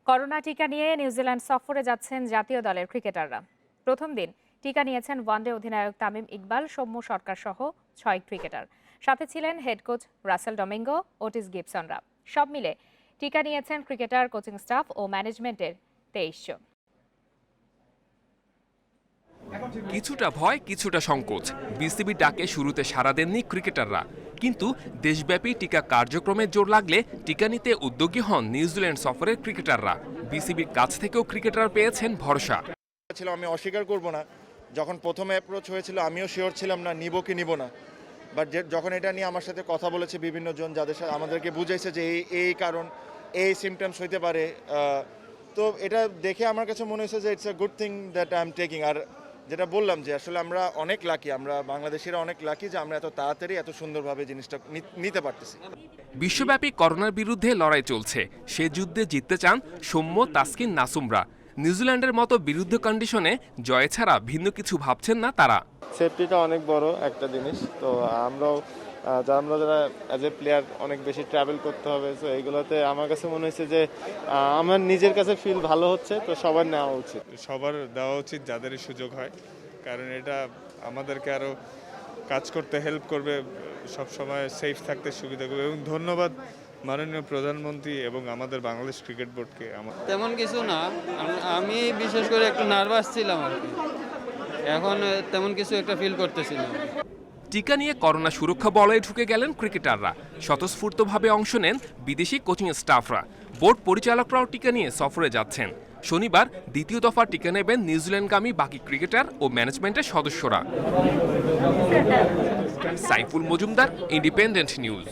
Corona টিকা নিয়ে New Zealand সফরে যাচ্ছেন জাতীয় দলের ক্রিকেটাররা। প্রথম দিন টিকা নিয়েছেন ওয়ানডে অধিনায়ক তামিম ইকবাল, সৌম্য সরকার সহ 6 ক্রিকেটার। সাথে ছিলেন head coach Russell Domingo, Otis গিবসনরা। সব মিলে টিকা নিয়েছেন ক্রিকেটার, কোচিং স্টাফ ও ম্যানেজমেন্টের 23 জন। কিছুটা ভয়, কিছুটা সংকোচ। বিসিবি ডাকে শুরুতে সাড়া দেননি ক্রিকেটাররা, কিন্তু দেশব্যাপী টিকা কার্যক্রমে জোর লাগলে টিকা নিতে উদ্যোগী হন নিউজিল্যান্ড সফরের ক্রিকেটাররা। বিসিবির কাছ থেকেও ক্রিকেটার পেয়েছেন ভরসা। আমি অস্বীকার করব না, যখন প্রথমে অ্যাপ্রোচ হয়েছিল আমিও শিওর ছিলাম না নিব কি নিব না, বাট যখন এটা নিয়ে আমার সাথে কথা বলেছে বিভিন্ন জন, যাদের সাথে আমাদেরকে বুঝাইছে যে এই কারণ, এই সিমটমস হইতে পারে, তো এটা দেখে আমার কাছে মনে হয়েছে যে it's a good thing that I am taking. আর যেটা বললাম যে আসলে আমরা অনেক লাকি, আমরা বাংলাদেশিরা অনেক লাকি যে আমরা এত তাড়াতাড়ি এত সুন্দরভাবে জিনিসটা নিতে পারতেছি। বিশ্বব্যাপী করোনার বিরুদ্ধে লড়াই চলছে, সে যুদ্ধে জিততে চান সৌম্য, তাসকিন, নাসুমরা। নিউজিল্যান্ডের মতো বিরুদ্ধ কন্ডিশনে জয় ছাড়া ভিন্ন কিছু ভাবছেন না তারা। সেফটিটা অনেক বড় একটা জিনিস, তো আমরা যারা অ্যাজ এ প্লেয়ার অনেক বেশি ট্রাভেল করতে হবে, তো এইগুলোতে আমার কাছে মনে হয়েছে যে আমার নিজের কাছে ফিল ভালো হচ্ছে, তো সবার নেওয়া উচিত। সবার দেওয়া উচিত যাদেরই সুযোগ হয়, কারণ এটা আমাদেরকে আরও কাজ করতে হেল্প করবে, সব সময় সেফ থাকতে সুবিধা করবে। এবং ধন্যবাদ মাননীয় প্রধানমন্ত্রী এবং আমাদের বাংলাদেশ ক্রিকেট বোর্ডকে। তেমন কিছু না, আমি বিশেষ করে একটু নার্ভাস ছিলাম আর কি, এখন তেমন কিছু একটা ফিল করতেছিলাম। টিকা নিয়ে করোনা সুরক্ষা বলয়ে ঢুকে গেলেন ক্রিকেটাররা। স্বতঃস্ফূর্তভাবে অংশ নেন বিদেশি কোচিং স্টাফরা। বোর্ড পরিচালকরাও টিকা নিয়ে সফরে যাচ্ছেন। শনিবার দ্বিতীয় দফা টিকা নেবেন নিউজিল্যান্ডগামী বাকি ক্রিকেটার ও ম্যানেজমেন্টের সদস্যরা। Saiful Majumdar, independent news.